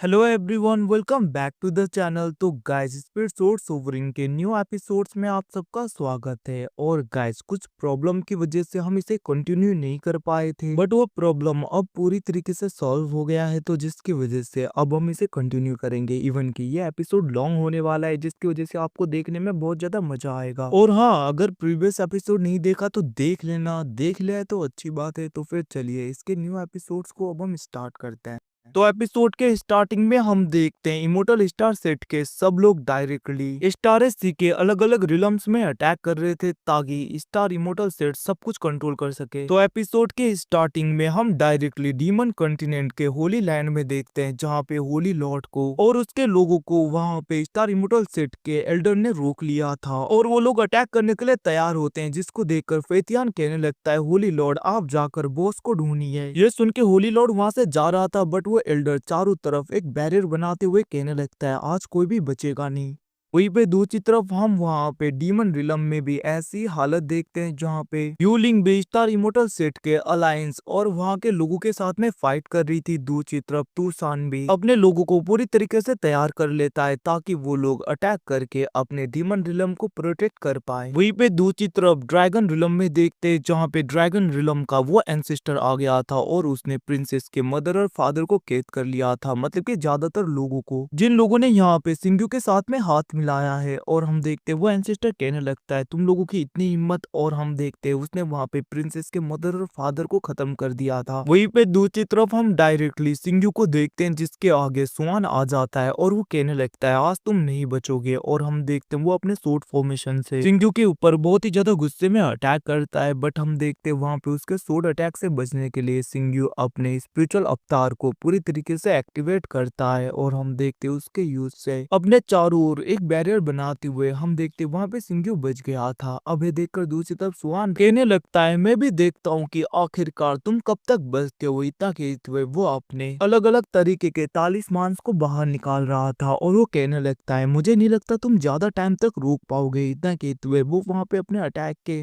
Hello everyone, welcome back to the channel. तो guys, speed sword sovereign के new episodes में आप सबका स्वागत है। और गाइस, कुछ प्रॉब्लम की वजह से हम इसे कंटिन्यू नहीं कर पाए थे, बट वो प्रॉब्लम अब पूरी तरीके से सॉल्व हो गया है, तो जिसकी वजह से अब हम इसे कंटिन्यू करेंगे। इवन कि ये एपिसोड लॉन्ग होने वाला है, जिसकी वजह से आपको देखने में बहुत ज्यादा मजा आएगा। और हाँ, अगर प्रीवियस एपिसोड नहीं देखा तो देख लेना, देख लिया है तो अच्छी बात है। तो फिर चलिए इसके न्यू एपिसोड्स को अब हम स्टार्ट करते हैं। तो एपिसोड के स्टार्टिंग में हम देखते हैं इमोर्टल स्टार सेट के सब लोग डायरेक्टली स्टार सी के अलग अलग रिलम्स में अटैक कर रहे थे, ताकि स्टार इमोर्टल सेट सब कुछ कंट्रोल कर सके। तो एपिसोड के स्टार्टिंग में हम डायरेक्टली डीमन कॉन्टिनेंट के होली लैंड में देखते हैं, जहाँ पे होली लॉर्ड को और उसके लोगों को वहाँ पे स्टार इमोर्टल सेट के एल्डर ने रोक लिया था, और वो लोग अटैक करने के लिए तैयार होते हैं, जिसको देखकर फेथियान कहने लगता है, होली लॉर्ड आप जाकर बॉस को ढूंढिए। ये सुन के होली लॉर्ड वहाँ से जा रहा था, बट वो एल्डर चारों तरफ एक बैरियर बनाते हुए कहने लगता है, आज कोई भी बचेगा नहीं। वहीं पे दूसरी तरफ हम वहाँ पे डीमन रिलम में भी ऐसी हालत देखते हैं, जहाँ पे यूलिंग भी स्टार इमोर्टल सेट के अलायंस और वहाँ के लोगों के साथ में फाइट कर रही थी। दूसरी तरफ टूसान भी अपने लोगों को पूरी तरीके से तैयार कर लेता है, ताकि वो लोग अटैक करके अपने डीमन रिलम को प्रोटेक्ट कर पाए। वहीं पे दूसरी तरफ ड्रैगन रिलम में देखते हैं, जहाँ पे ड्रैगन रिलम का वो एंसेस्टर आ गया था, और उसने प्रिंसेस के मदर और फादर को कैद कर लिया था। मतलब कि ज्यादातर लोगों को, जिन लोगों ने यहाँ पे सिंगू के साथ में हाथ मिलाया है। और हम देखते हैं वो एंसेस्टर कहने लगता है, तुम लोगों की इतनी हिम्मत। और हम देखते हैं उसने वहाँ पे प्रिंसेस के मदर और फादर को खत्म कर दिया था। वहीं पे दूसरी तरफ हम डायरेक्टली सिंगू को देखते हैं, जिसके आगे स्वान आ जाता है, और वो कहने लगता है, आज तुम नहीं बचोगे। और हम देखते हैं वो अपने सोर्ड फॉर्मेशन से सिंगू के ऊपर बहुत ही ज्यादा गुस्से में अटैक करता है। बट हम देखते हैं वहाँ पे उसके सोर्ड अटैक से बचने के लिए सिंगू अपने स्पिरिचुअल अवतार को पूरी तरीके से एक्टिवेट करता है। और हम देखते हैं उसके यूज से अपने चारों ओर एक बैरियर बनाते हुए हम देखते वहां पे सिंगू बच गया था। अब ये देखकर दूसरी तरफ स्वान कहने लगता है, मैं भी देखता हूँ कि आखिरकार तुम कब तक बचते हो। इतना कहते हुए वो अपने अलग अलग तरीके के तालिस्मान को बाहर निकाल रहा था, और वो कहने लगता है, मुझे नहीं लगता तुम ज्यादा टाइम तक रोक पाओगे। इतना कहते हुए वो वहां पे अपने अटैक के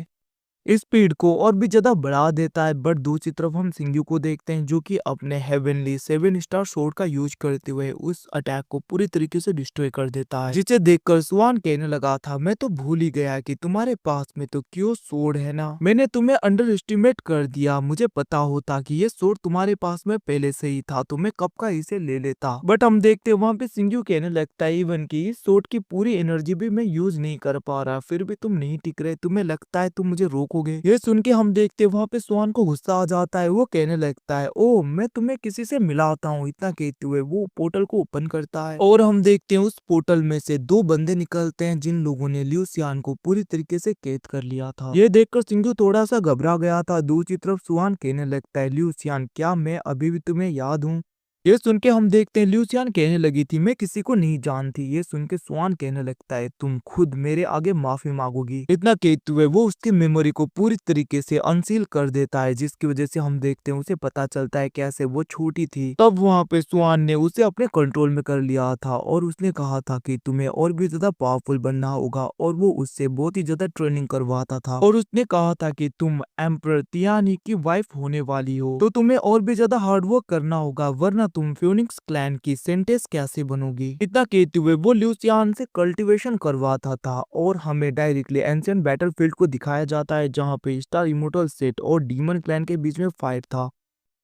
स्पीड को और भी ज्यादा बढ़ा देता है। बट दूसरी तरफ हम सिंगू को देखते हैं, जो कि अपने हेवनली 7 स्टार स्वॉर्ड का यूज करते हुए उस अटैक को पूरी तरीके से डिस्ट्रॉय कर देता है, जिसे देखकर स्वान कहने लगा था, मैं तो भूल ही गया कि तुम्हारे पास में तो क्यों स्वॉर्ड है ना। मैंने तुम्हें अंडर एस्टिमेट कर दिया। मुझे पता होता कि ये स्वॉर्ड तुम्हारे पास में पहले से ही था, तो मैं कब का इसे ले लेता। बट हम देखते वहां पे सिंगू कहने लगता है, इवन की इस स्वॉर्ड की पूरी एनर्जी भी मैं यूज नहीं कर पा रहा, फिर भी तुम नहीं टिक रहे। तुम्हें लगता है तुम मुझे रोको। ये सुन के हम देखते वहां पे स्वान को गुस्सा आ जाता है। वो कहने लगता है, ओ मैं तुम्हें किसी से मिलाता हूँ। इतना कहते हुए वो पोर्टल को ओपन करता है, और हम देखते हैं उस पोर्टल में से 2 बंदे निकलते हैं, जिन लोगों ने ल्यूसियान को पूरी तरीके से कैद कर लिया था। ये देखकर सिंगू थोड़ा सा घबरा गया था। दूसरी तरफ स्वान कहने लगता है, ल्यूसियान क्या मैं अभी भी तुम्हें याद हूँ। ये सुन के हम देखते हैं ल्यूसियान कहने लगी थी, मैं किसी को नहीं जानती। ये सुन के स्वान कहने लगता है, तुम खुद मेरे आगे माफी मांगोगी। इतना कहते हुए वो उसकी मेमोरी को पूरी तरीके से अनसील कर देता है, जिसकी वजह से हम देखते हैं उसे पता चलता है कैसे वो छोटी थी, तब वहाँ पे स्वान ने उसे अपने कंट्रोल में कर लिया था। और उसने कहा था कि तुम्हें और भी ज्यादा पावरफुल बनना होगा, और वो उससे बहुत ही ज्यादा ट्रेनिंग करवाता था। और उसने कहा था कि तुम एम्पर तियानी की वाइफ होने वाली हो, तो तुम्हें और भी ज्यादा हार्डवर्क करना होगा, वरना तुम फ्यूनिक्स क्लैन की सेंटेस कैसे बनोगी। इतना कहते हुए वो ल्यूसियान से कल्टीवेशन करवाता था। और हमें डायरेक्टली एंशिएंट बैटलफील्ड को दिखाया जाता है, जहाँ पे स्टार इमोर्टल सेट और डीमन क्लैन के बीच में फाइट था,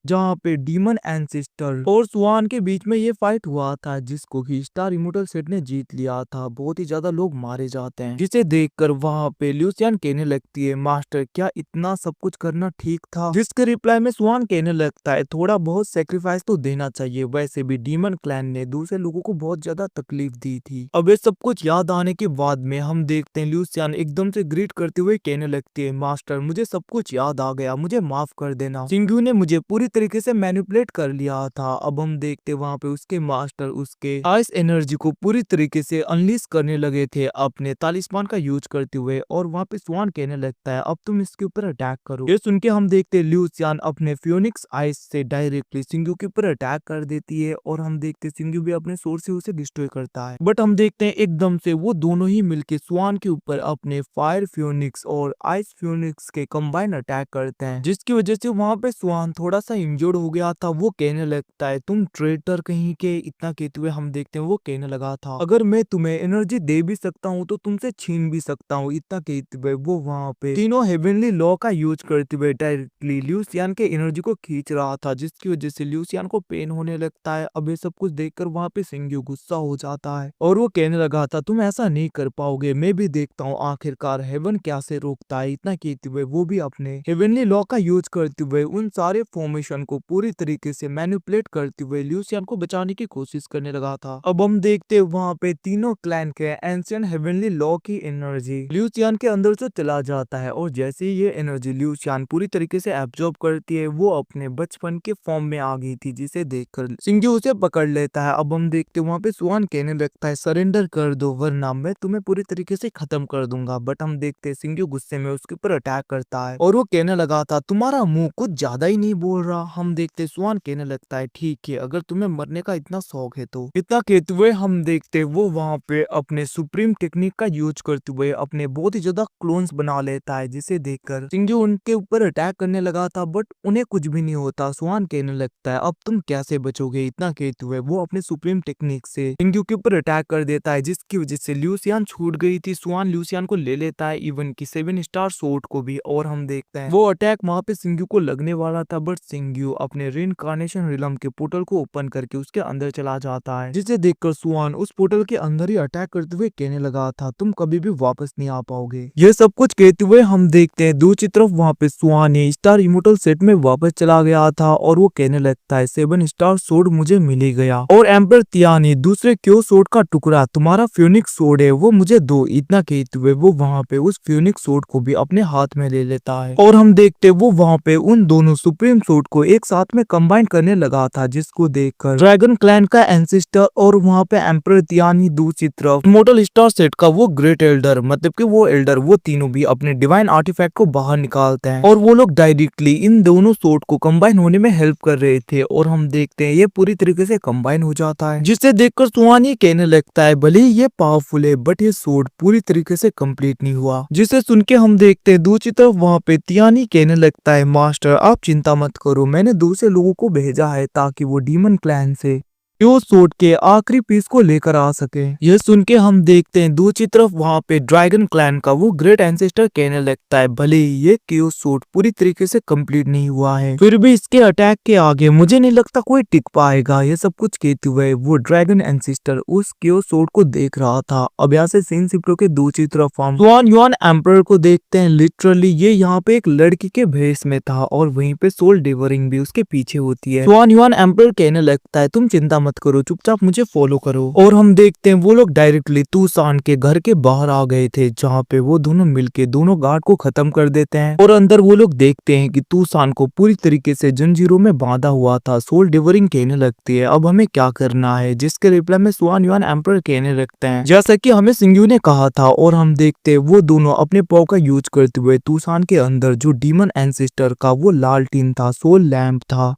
जहाँ पे डीमन एंसेस्टर और स्वान के बीच में ये फाइट हुआ था, जिसको कि स्टार इमोर्टल सेट ने जीत लिया था। बहुत ही ज्यादा लोग मारे जाते हैं, जिसे देखकर वहाँ पे ल्यूसियान कहने लगती है, मास्टर क्या इतना सब कुछ करना ठीक था। जिसके रिप्लाई में स्वान कहने लगता है, थोड़ा बहुत सेक्रीफाइस तो देना चाहिए। वैसे भी डीमन क्लैन ने दूसरे लोगों को बहुत ज्यादा तकलीफ दी थी। अब ये सब कुछ याद आने के बाद में हम देखते हैं ल्यूसियान एकदम से ग्रीट करते हुए कहने लगती है, मास्टर मुझे सब कुछ याद आ गया, मुझे माफ कर देना। सिंगू ने मुझे पूरी तरीके से मैनिपुलेट कर लिया था। अब हम देखते वहां पे उसके मास्टर उसके आइस एनर्जी को पूरी तरीके से अनलीश करने लगे थे, अपने तालिस्मान का यूज करते हुए। और वहां पे स्वान कहने लगता है, अब तुम इसके ऊपर अटैक करो। ये सुन के हम देखते ल्यूसियान अपने फ्यूनिक्स आइस से डायरेक्टली सिंगू के ऊपर अटैक कर देती है, और हम देखते सिंगू भी अपने सोर्स से उसे डिस्ट्रॉय करता है। बट हम देखते हैं एकदम से वो दोनों ही मिलके स्वान के ऊपर अपने फायर फ्यूनिक्स और आइस फ्यूनिक्स के कंबाइन अटैक करते हैं, जिसकी वजह से वहां पे स्वान थोड़ा सा इंजर्ड हो गया था वो कहने लगता है तुम ट्रेटर कहीं के। इतना कहते हुए हम देखते हैं वो कहने लगा था अगर मैं तुम्हें एनर्जी दे भी सकता हूँ तो तुमसे छीन भी सकता हूँ। इतना कहते हुए वो वहाँ पे तीनों हेवनली लॉ का यूज करते हुए डायरेक्टली ल्यूसियन के एनर्जी को खींच रहा था, जिसकी वजह से ल्यूसियन को पेन होने लगता है। अब ये सब कुछ देखकर वहाँ पे सिंग्यू गुस्सा हो जाता है और वो कहने लगा था तुम ऐसा नहीं कर पाओगे, मैं भी देखता हूँ आखिरकार हेवन क्या से रोकता है। इतना कहते हुए वो भी अपने हेवनली लॉ का यूज करते हुए उन सारे फॉर्मेशन को पूरी तरीके से मैनिपुलेट करते हुए ल्यूसियन को बचाने की कोशिश करने लगा था। अब हम देखते वहाँ पे तीनों क्लैन के एंशिएंट हेवनली लॉ की एनर्जी ल्यूसियन के अंदर से चला जाता है और जैसे ही ये एनर्जी ल्यूसियन पूरी तरीके से एब्जॉर्ब करती है वो अपने बचपन के फॉर्म में आ गई थी, जिसे देखकर सिंग्यू उसे पकड़ लेता है। अब हम देखते वहाँ पे स्वान कहने लगता है सरेंडर कर दो वरना मैं तुम्हें पूरी तरीके से खत्म कर दूंगा। बट हम देखते सिंग्यू गुस्से में उसके ऊपर अटैक करता है और वो कहने लगा था तुम्हारा मुंह कुछ ज्यादा ही नहीं बोल रहा। हम देखते स्वान कहने लगता है ठीक है अगर तुम्हें मरने का इतना शौक है तो। इतना कहते हुए हम देखते वो वहाँ पे अपने सुप्रीम टेक्निक का यूज करते हुए अपने बहुत ही ज्यादा क्लोन्स बना लेता है, जिसे देखकर सिंग्यू उनके ऊपर अटैक करने लगा था बट उन्हें कुछ भी नहीं होता। स्वान कहने लगता है अब तुम कैसे बचोगे। इतना कहते हुए वो अपने सुप्रीम टेक्निक से सिंग्यू के ऊपर अटैक कर देता है, जिसकी वजह से ल्यूसियन छूट गई थी। स्वान ल्यूसियन को ले लेता है, इवन की 7 स्टार सोर्ड को भी। और हम देखते हैं वो अटैक वहाँ पे सिंग्यू को लगने वाला था बट सिंग्यू अपने रीइंकार्नेशन रिलम के पोर्टल को ओपन करके उसके अंदर चला जाता है, जिसे देखकर स्वान उस पोर्टल के अंदर ही अटैक करते हुए कहने लगा था तुम कभी भी वापस नहीं आ पाओगे। ये सब कुछ कहते हुए हम देखते हैं दूसरी तरफ वहाँ पे स्वान स्टार इमोर्टल सेट में वापस चला गया था और वो कहने लगता है 7 स्टार सोर्ड मुझे मिल ही गया और एम्पर तियानी दूसरे क्यों सोर्ड का टुकड़ा तुम्हारा फ्यूनिक्स सोर्ड है वो मुझे दो। इतना कहते हुए वो वहाँ पे उस फ्यूनिक्स सोर्ड को भी अपने हाथ में ले लेता है और हम देखते वो वहाँ पे उन दोनों सुप्रीम सोर्ड को एक साथ में कंबाइन करने लगा था, जिसको देखकर ड्रैगन क्लैन का एंसेस्टर और वहाँ पे एम्पर तियानी दूसरी तरफ इमोर्टल स्टार सेट का वो ग्रेट एल्डर मतलब कि वो एल्डर वो तीनों भी अपने डिवाइन आर्टिफैक्ट को बाहर निकालते हैं और वो लोग डायरेक्टली इन दोनों सोर्ड को कंबाइन होने में हेल्प कर रहे थे और हम देखते हैं ये पूरी तरीके से कंबाइन हो जाता है, जिससे देखकर स्वान ये कहने लगता है भले ही ये पावरफुल है बट ये सोर्ड पूरी तरीके से कंप्लीट नहीं हुआ। जिसे सुन के हम देखते हैं दूसरी तरफ वहाँ पे तियानी कहने लगता है मास्टर आप चिंता मत करो, मैंने दूसरे लोगों को भेजा है ताकि वो डीमन क्लैन से क्यों सोर्ड के आखिरी पीस को लेकर आ सके। यह सुन के हम देखते हैं दूसरी तरफ वहाँ पे ड्रैगन क्लैन का वो ग्रेट एंसेस्टर कहने लगता है भले ही ये क्यों सोर्ड पूरी तरीके से कंप्लीट नहीं हुआ है फिर भी इसके अटैक के आगे मुझे नहीं लगता कोई टिक पाएगा। ये सब कुछ कहते हुए वो ड्रैगन एंसेस्टर उस क्यों सोर्ड को देख रहा था। अब यहाँ से सीन शिफ्ट के दूसरी तरफ हम स्वान युआन एम्परर को देखते हैं। लिटरली ये यहाँ पे एक लड़की के भेष में था और वहीं पे सोल डिवरिंग भी उसके पीछे होती है। स्वान युआन एम्परर कहने लगता है तुम चिंता मत करो, चुपचाप मुझे फॉलो करो। और हम देखते हैं वो लोग डायरेक्टली तूसान के घर के बाहर आ गए थे, जहाँ पे वो दोनों मिलके दोनों गार्ड को खत्म कर देते हैं और अंदर वो लोग देखते हैं कि तूसान को पूरी तरीके से जंजीरों में बांधा हुआ था। सोल डिवरिंग कहने लगती है अब हमें क्या करना है, जिसके रिप्लाई में स्वान युआन एम्परर कहने लगते हैं जैसा कि हमें सिंग्यू ने कहा था। और हम देखते हैं वो दोनों अपने पाव का यूज करते हुए तूसान के अंदर जो डीमन एंसेस्टर का वो लालटीन था, सोल लैंप था,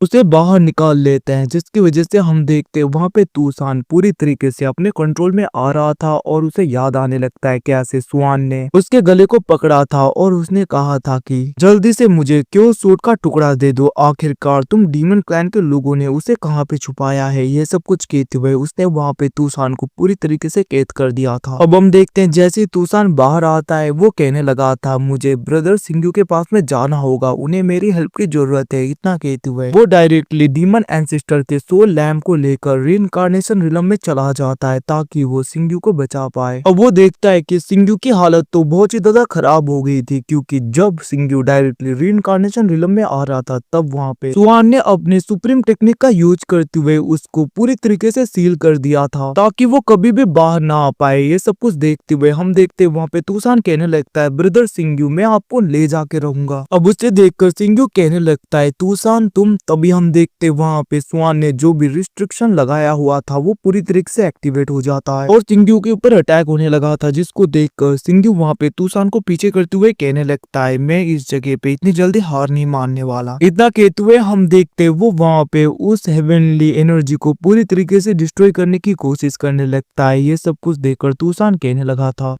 उसे बाहर निकाल लेते हैं, जिसकी वजह से हम देखते हैं वहाँ पे तूसान पूरी तरीके से अपने कंट्रोल में आ रहा था और उसे याद आने लगता है कैसे स्वान ने उसके गले को पकड़ा था और उसने कहा था कि जल्दी से मुझे क्यों सूट का टुकड़ा दे दो, आखिरकार तुम डीमन क्लैन के लोगों ने उसे कहाँ पे छुपाया है। ये सब कुछ कहते हुए उसने वहाँ पे तूसान को पूरी तरीके से कैद कर दिया था। अब हम देखते हैं जैसे तूसान बाहर आता है वो कहने लगा था मुझे ब्रदर सिंग्यू के पास में जाना होगा, उन्हें मेरी हेल्प की जरूरत है। इतना कहते हुए वो डायरेक्टली डीमन एंसेस्टर के सोल लैम्प को लेकर रीइंकार्नेशन रिलम में चला जाता है ताकि वो सिंग्यू को बचा पाए। अब वो देखता है कि सिंग्यू की हालत तो बहुत ही ज्यादा खराब हो गई थी, क्योंकि जब सिंग्यू डायरेक्टली रीइंकार्नेशन रिलम में आ रहा था तब वहाँ पे स्वान ने अपने सुप्रीम टेक्निक का यूज करते हुए उसको पूरी तरीके से सील कर दिया था ताकि वो कभी भी बाहर ना आ पाए। ये सब कुछ देखते हुए हम देखते वहाँ पे तूसान कहने लगता है ब्रदर सिंग्यू मैं आपको ले जाके रहूंगा। अब उसे देखकर सिंग्यू कहने लगता है तूसान तुम। तभी हम देखते वहाँ पे स्वान ने जो भी रिस्ट्रिक्शन लगाया हुआ था वो पूरी तरीके से एक्टिवेट हो जाता है और सिंग्यू के ऊपर अटैक होने लगा था, जिसको देखकर सिंग्यू वहाँ पे तूसान को पीछे करते हुए कहने लगता है मैं इस जगह पे इतनी जल्दी हार नहीं मानने वाला। इतना कहते हुए हम देखते वो वहाँ पे उस हेवनली एनर्जी को पूरी तरीके से डिस्ट्रॉय करने की कोशिश करने लगता है। ये सब कुछ देखकर तूसान कहने लगा था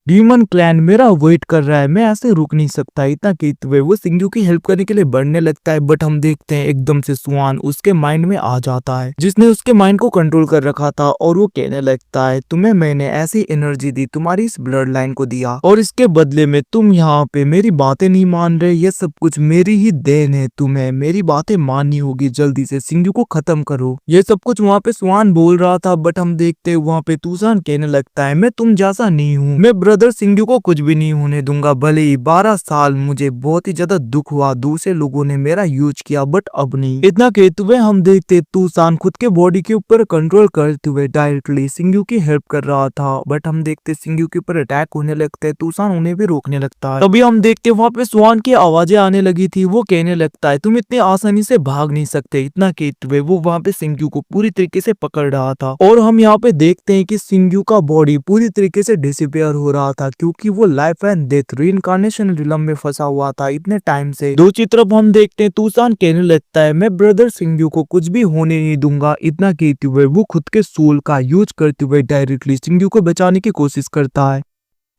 डीमन क्लैन मेरा वेट कर रहा है, मैं ऐसे रुक नहीं सकता। इतना कहते हुए वो सिंग्यू की हेल्प करने के लिए बढ़ने लगता है, बट हम देखते हैं एकदम से स्वान उसके माइंड में आ जाता है, जिसने उसके माइंड को कंट्रोल कर रखा था। और वो कहने लगता है तुम्हें मैंने ऐसी एनर्जी दी, तुम्हारी इस ब्लड लाइन को दिया, और इसके बदले में तुम यहाँ पे मेरी बातें नहीं मान रहे, ये सब कुछ मेरी ही देन है, तुम्हें मेरी बातें माननी होगी, जल्दी से सिंग्यू को खत्म करो। ये सब कुछ वहाँ पे स्वान बोल रहा था, बट हम देखते वहाँ पे तूसान कहने लगता है मैं तुम जैसा नहीं हूँ, मैं ब्रदर सिंग्यू को कुछ भी नहीं होने दूंगा। भले ही 12 साल मुझे बहुत ही ज्यादा दुख हुआ, दूसरे लोगों ने मेरा यूज किया, बट अब नहीं। इतना कहते हुए हम देखते तूसान खुद के बॉडी के ऊपर कंट्रोल करते हुए डायरेक्टली सिंग्यू की हेल्प कर रहा था, बट हम देखते सिंग्यू के ऊपर अटैक होने लगते हैं, तूसान उन्हें भी रोकने लगता है। तभी हम देखते वहाँ पे स्वान की आवाजें आने लगी थी, वो कहने लगता है तुम इतनी आसानी से भाग नहीं सकते। इतना कहते हुए वो वहाँ पे सिंग्यू को पूरी तरीके से पकड़ रहा था, और हम यहाँ पे देखते हैं कि सिंग्यू का बॉडी पूरी तरीके से डिसअपियर हो रहा था, क्योंकि वो life and death reincarnation realm में फंसा हुआ था इतने टाइम से। दूसरी तरफ हम देखते हैं तूसान कहने लगता है मैं ब्रदर सिंग्यू को कुछ भी होने नहीं दूंगा। इतना कहते हुए वो खुद के सोल का यूज करते हुए डायरेक्टली सिंग्यू को बचाने की कोशिश करता है,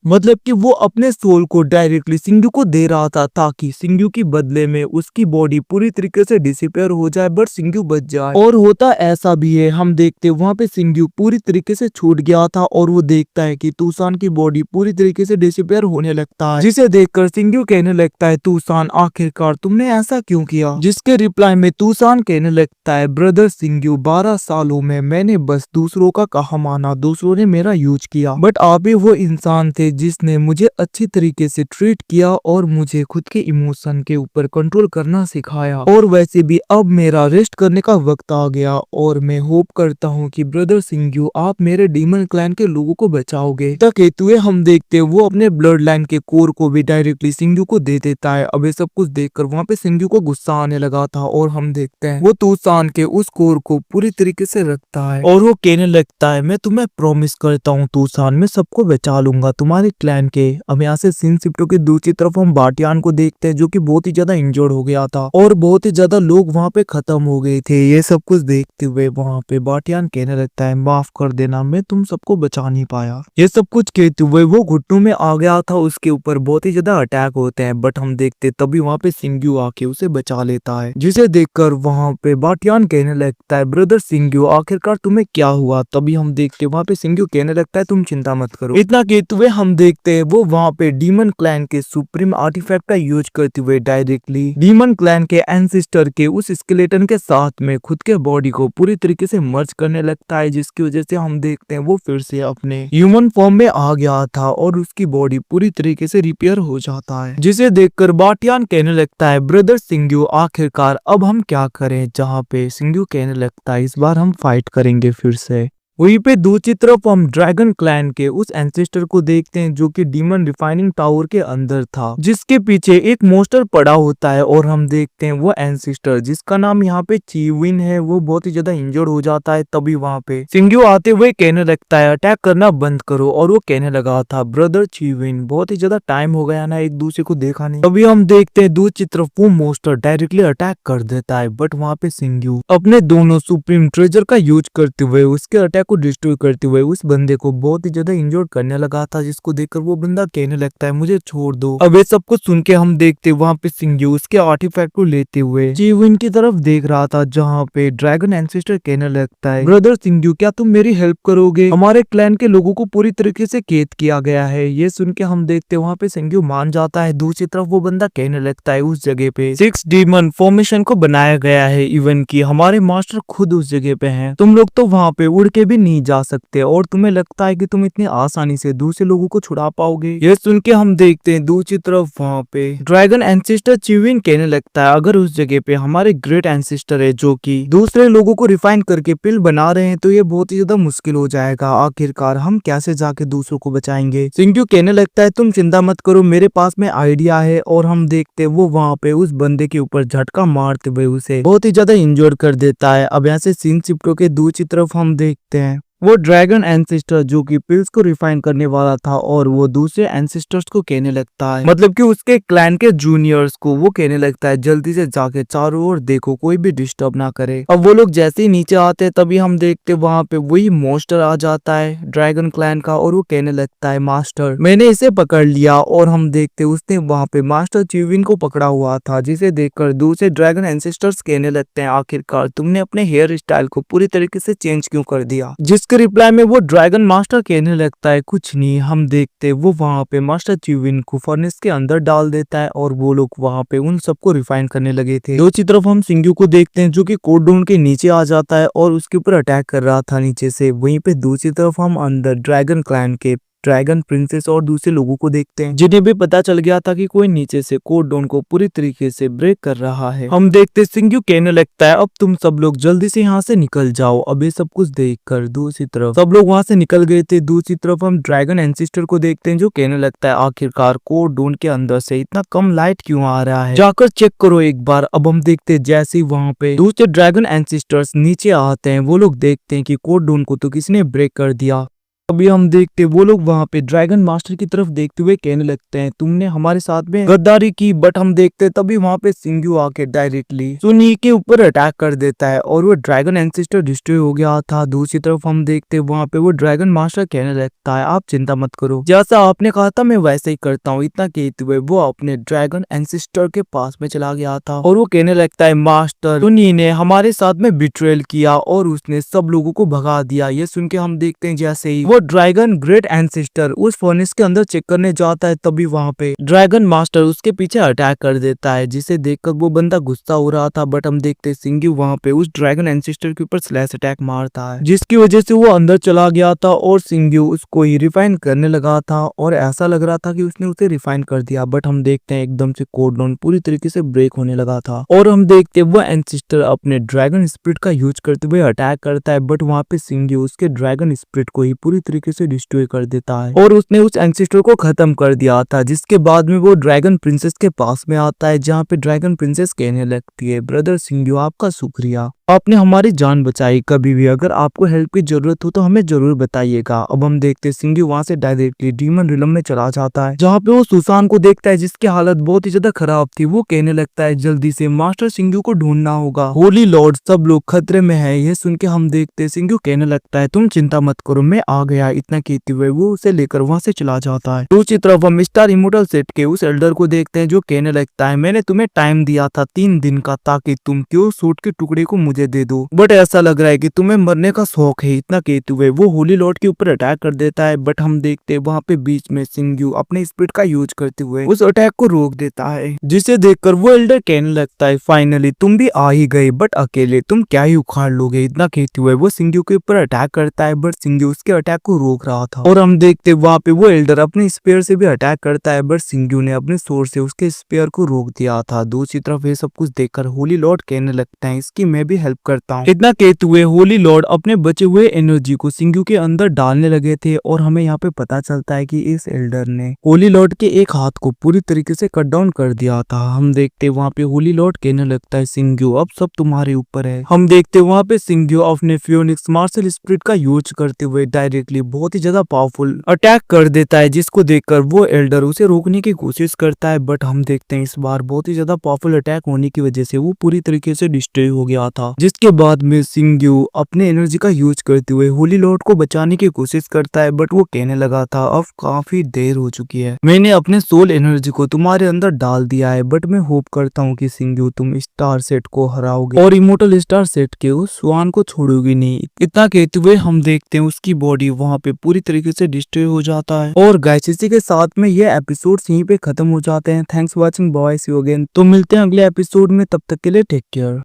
मतलब कि वो अपने सोल को डायरेक्टली सिंग्यू को दे रहा था, ताकि सिंग्यू की बदले में उसकी बॉडी पूरी तरीके से डिसअपियर हो जाए, बट सिंग्यू बच जाए। और होता ऐसा भी है, हम देखते वहां पे सिंग्यू पूरी तरीके से छूट गया था, और वो देखता है कि तूसान की बॉडी पूरी तरीके से डिसअपियर होने लगता है, जिसे देखकर सिंग्यू कहने लगता है तूसान आखिरकार तुमने ऐसा क्यों किया। जिसके रिप्लाई में तूसान कहने लगता है ब्रदर सिंग्यू 12 सालों में मैंने बस दूसरों का कहा माना, दूसरों ने मेरा यूज किया, बट आप ही वो इंसान थे जिसने मुझे अच्छी तरीके से ट्रीट किया और मुझे खुद के इमोशन के ऊपर कंट्रोल करना सिखाया। और वैसे भी अब मेरा रेस्ट करने का वक्त आ गया, और मैं होप करता हूँ कि ब्रदर सिंग्यू आप मेरे डीमन क्लैन के लोगों को बचाओगे। तक हेतु हम देखते हैं वो अपने ब्लड लाइन के कोर को भी डायरेक्टली सिंग्यू को दे देता है। अब ये सब कुछ देखकर वहाँ पे सिंग्यू को गुस्सा आने लगा था, और हम देखते हैं वो तूसान के उस कोर को पूरी तरीके से रखता है, और वो कहने लगता है मैं तुम्हें प्रॉमिस करता हूँ तूसान मैं सबको बचा लूंगा तुम्हारे क्लैन के। अब यहाँ से सीन शिफ्ट होकर दूसरी तरफ हम बाटियान को देखते हैं, जो कि बहुत ही ज्यादा इंजर्ड हो गया था, और बहुत ही ज्यादा लोग वहाँ पे खत्म हो गए थे। ये सब कुछ देखते हुए वहाँ पे बाटियान कहने लगता है माफ कर देना, मैं तुम सबको बचा नहीं पाया। ये सब कुछ कहते हुए वो घुटनों में आ गया था, उसके ऊपर बहुत ही ज्यादा अटैक होते हैं, बट हम देखते तभी वहाँ पे सिंग्यू आके उसे बचा लेता है, जिसे देखकर वहाँ पे बाटियान कहने लगता है ब्रदर सिंग्यू आखिरकार तुम्हें क्या हुआ। तभी हम देखते वहाँ पे सिंग्यू कहने लगता है तुम चिंता मत करो। इतना कहते हुए हम देखते हैं वो वहाँ पे डीमन क्लैन के सुप्रीम आर्टिफैक्ट का यूज करते हुए डायरेक्टली डीमन क्लैन के एंसिस्टर के उस स्केलेटन के साथ में खुद के बॉडी को पूरी तरीके से मर्ज करने लगता है, जिसकी वजह से हम देखते हैं वो फिर से अपने ह्यूमन फॉर्म में आ गया था, और उसकी बॉडी पूरी तरीके से रिपेयर हो जाता है, जिसे देखकर बाटियान कहने लगता है ब्रदर सिंग्यू आखिरकार अब हम क्या करें। जहाँ पे सिंग्यू कहने लगता है इस बार हम फाइट करेंगे फिर से। वहीं पे दूसरी तरफ हम ड्रैगन क्लैन के उस एंसेस्टर को देखते हैं, जो कि डीमन रिफाइनिंग टावर के अंदर था, जिसके पीछे एक मोस्टर पड़ा होता है, और हम देखते हैं वो एंसेस्टर जिसका नाम यहाँ पे चीविन है वो बहुत ही ज्यादा इंजर्ड हो जाता है। तभी वहाँ पे सिंग्यू आते हुए कहने लगता है अटैक करना बंद करो, और वो कहने लगा था ब्रदर चीविन बहुत ही ज्यादा टाइम हो गया ना एक दूसरे को देखा नहीं। तभी हम देखते हैं दूसरी तरफ वो मोस्टर डायरेक्टली अटैक कर देता है, बट वहाँ पे सिंग्यू अपने दोनों सुप्रीम ट्रेजर का यूज करते हुए उसके अटैक को डिस्ट्रॉय करते हुए उस बंदे को बहुत ही ज्यादा इंजर्ड करने लगा था, जिसको देखकर वो बंदा कहने लगता है मुझे छोड़ दो। अब ये सब कुछ सुन के हम देखते वहाँ पे सिंग्यू उसके आर्टिफैक्ट को लेते हुए चीविन की तरफ देख रहा था, जहाँ पे ड्रैगन एंसेस्टर कहने लगता है ब्रदर सिंग्यू क्या तुम मेरी हेल्प करोगे, हमारे क्लैन के लोगों को पूरी तरीके से कैद किया गया है। ये सुन के हम देखते वहाँ पे सिंग्यू मान जाता है। दूसरी तरफ वो बंदा कहने लगता है उस जगह पे 6 डीमन फॉर्मेशन को बनाया गया है, इवन की हमारे मास्टर खुद उस जगह पे हैं, तुम लोग तो वहाँ पे उड़ के भी नहीं जा सकते, और तुम्हें लगता है कि तुम इतनी आसानी से दूसरे लोगों को छुड़ा पाओगे। ये सुन के हम देखते हैं दूसरी तरफ वहाँ पे ड्रैगन एंसेस्टर चीविन कहने लगता है अगर उस जगह पे हमारे ग्रेट एंसेस्टर है जो कि दूसरे लोगों को रिफाइन करके पिल बना रहे हैं, तो ये बहुत ही ज्यादा मुश्किल हो जाएगा, आखिरकार हम कैसे जाके दूसरों को बचाएंगे। सिंग्यू कहने लगता है तुम चिंता मत करो, मेरे पास में आइडिया है, और हम देखते वो वहाँ पे उस बंदे के ऊपर झटका मारते हुए उसे बहुत ही ज्यादा इंजर्ड कर देता है। अब यहाँ से सीन शिफ्ट होके दूसरी तरफ हम देखते हैं वो ड्रैगन एंसेस्टर जो कि पिल्स को रिफाइन करने वाला था और वो दूसरे एंसेस्टर्स को कहने लगता है, मतलब कि उसके क्लैन के जूनियर्स को वो कहने लगता है जल्दी से जाके चारों ओर देखो, कोई भी डिस्टर्ब ना करे। अब वो लोग जैसे ही नीचे आते हैं तभी हम देखते वहां पे वही मॉन्स्टर आ जाता है ड्रैगन क्लैन का और वो कहने लगता है मास्टर मैंने इसे पकड़ लिया। और हम देखते उसने वहां पे मास्टर च्यूविन को पकड़ा हुआ था, जिसे देखकर दूसरे ड्रैगन एंसेस्टर्स कहने लगते हैं आखिरकार तुमने अपने हेयर स्टाइल को पूरी तरीके से चेंज क्यों कर दिया। जिसके रिप्लाई में वो ड्रैगन मास्टर कहने लगता है कुछ नहीं। हम देखते वो वहां पे मास्टर च्यूविन को फर्नेस के अंदर डाल देता है और वो लोग वहां पे उन सबको रिफाइन करने लगे थे। दूसरी तरफ हम सिंग्यू को देखते हैं जो कि कोडडोन के नीचे आ जाता है और उसके ऊपर अटैक कर रहा था नीचे से। वहीं पे दूसरी तरफ हम अंदर ड्रैगन क्लैन के ड्रैगन प्रिंसेस और दूसरे लोगों को देखते हैं जिन्हें भी पता चल गया था कि कोई नीचे से कोडडोन को पूरी तरीके से ब्रेक कर रहा है। हम देखते सिंग्यू कहने लगता है अब तुम सब लोग जल्दी से यहाँ से निकल जाओ। अब ये सब कुछ देखकर दूसरी तरफ सब लोग वहां से निकल गए थे। दूसरी तरफ हम ड्रैगन एंसेस्टर को देखते हैं जो कहने लगता है आखिरकार कोडडोन के अंदर से इतना कम लाइट क्यों आ रहा है, जाकर चेक करो एक बार। अब हम देखते जैसे ही वहां पे दूसरे ड्रैगन एंसेस्टर्स नीचे आते हैं वो लोग देखते हैं कि कोडडोन को तो किसी ने ब्रेक कर दिया। अभी हम देखते वो लोग वहां पे ड्रैगन मास्टर की तरफ देखते हुए कहने लगते हैं तुमने हमारे साथ में गद्दारी की। बट हम देखते तभी वहां पे सिंग्यू आके डायरेक्टली सुनी के ऊपर अटैक कर देता है और वो ड्रैगन एंसेस्टर डिस्ट्रॉय हो गया था। दूसरी तरफ हम देखते वहां पे वो ड्रैगन मास्टर कहने लगता है आप चिंता मत करो, जैसा आपने कहा था मैं वैसे ही करता हूँ। इतना कहते हुए वो अपने ड्रैगन एंसेस्टर के पास में चला गया था और वो कहने लगता है मास्टर सुनी ने हमारे साथ में बिट्रेल किया और उसने सब लोगों को भगा दिया। ये सुन के हम देखते हैं जैसे ही वो ड्रैगन ग्रेट एंसेस्टर उस फर्नेस के अंदर चेक करने जाता है तभी वहां पे ड्रैगन मास्टर उसके पीछे अटैक कर देता है, जिसे देखकर वो बंदा गुस्सा हो रहा था। बट हम देखते सिंग्यू वहां पे उस ड्रैगन एंसेस्टर के ऊपर स्लैश अटैक मारता है, जिसकी वजह से वो अंदर चला गया था और सिंग्यू उसको ही रिफाइन करने लगा था और ऐसा लग रहा था कि उसने उसे रिफाइन कर दिया। बट हम देखते हैं एकदम से कोडडोन पूरी तरीके से ब्रेक होने लगा था और हम देखते वो एंसेस्टर अपने ड्रैगन स्पिरिट का यूज करते हुए अटैक करता है। बट वहां पे सिंग्यू उसके ड्रैगन स्पिरिट को ही पूरी तरीके से डिस्ट्रॉय कर देता है और उसने उस एंसेस्टर को खत्म कर दिया था। जिसके बाद में वो ड्रैगन प्रिंसेस के पास में आता है जहाँ पे ड्रैगन प्रिंसेस कहने लगती है ब्रदर सिंग्यू आपका शुक्रिया, आपने हमारी जान बचाई। कभी भी अगर आपको हेल्प की जरूरत हो तो हमें जरूर बताइएगा। अब हम देखते सिंग्यू वहां से डायरेक्टली डीमन रिलम में चला जाता है जहाँ पे वो सुसान को देखता है जिसकी हालत बहुत ही ज्यादा खराब थी। वो कहने लगता है जल्दी से मास्टर सिंग्यू को ढूंढना होगा, होली लॉर्ड सब लोग खतरे में है। ये सुन के हम देखते सिंग्यू कहने लगता है तुम चिंता मत करो मैं आ गया। इतना कहते हुए वो उसे लेकर वहां से चला जाता है। दूसरी तरफ हम स्टार इमोर्टल सेट के उस एल्डर को देखते हैं जो कहने लगता है मैंने तुम्हें टाइम दिया था 3 दिन का ताकि तुम क्यों सूट के टुकड़े को मुझे दे दो, बट ऐसा लग रहा है कि तुम्हें मरने का शौक है। इतना कहते हुए वो होली लॉर्ड के ऊपर अटैक कर देता है। बट हम देखते वहां पे बीच में सिंग्यू अपने स्पीड का यूज करते हुए उस अटैक को रोक देता है, जिसे देखकर वो एल्डर कहने लगता है फाइनली तुम भी आ ही गए, बट अकेले तुम क्या ही उखाड़ लोगे। इतना कहते हुए वो सिंग्यू के ऊपर अटैक करता है बट सिंग्यू उसके अटैक को रोक रहा था और हम देखते वहां पे वो एल्डर अपने स्पेयर से भी अटैक करता है बट सिंग्यू ने अपने सोर्ड से उसके स्पेयर को रोक दिया था। दूसरी तरफ ये सब कुछ देखकर होली लॉर्ड कहने लगता है इसकी मैं भी हेल्प करता हूँ। इतना कहते हुए होली लॉर्ड अपने बचे हुए एनर्जी को सिंग्यू के अंदर डालने लगे थे और हमें यहाँ पे पता चलता है कि इस एल्डर ने होली लॉर्ड के एक हाथ को पूरी तरीके से कट डाउन कर दिया था। हम देखते वहाँ पे होली लॉर्ड कहने लगता है सिंग्यू अब सब तुम्हारे ऊपर है। हम देखते वहाँ पे सिंग्यू अपने फियोनिक्स मार्शल स्पिरिट का यूज करते हुए डायरेक्टली बहुत ही ज्यादा पावरफुल अटैक कर देता है, जिसको देखकर वो एल्डर उसे रोकने की कोशिश करता है। बट हम देखते हैं इस बार बहुत ही ज्यादा पावरफुल अटैक होने की वजह से वो पूरी तरीके से डिस्ट्रॉय हो गया था। जिसके बाद में सिंग्यू अपने एनर्जी का यूज करते हुए होली लॉर्ड को बचाने की कोशिश करता है बट वो कहने लगा था अब काफी देर हो चुकी है, मैंने अपने सोल एनर्जी को तुम्हारे अंदर डाल दिया है। बट मैं होप करता हूँ कि सिंग्यू तुम स्टार सेट को हराओगे और इमोर्टल स्टार सेट के उस स्वान को छोड़ोगी नहीं। इतना कहते हुए हम देखते हैं उसकी बॉडी वहां पे पूरी तरीके से डिस्ट्रॉय हो जाता है। और गाइस इसी के साथ में ये एपिसोड यहीं पे खत्म हो जाते हैं। Thanks for watching bye, see you again. तो मिलते हैं अगले एपिसोड में, तब तक के लिए टेक केयर।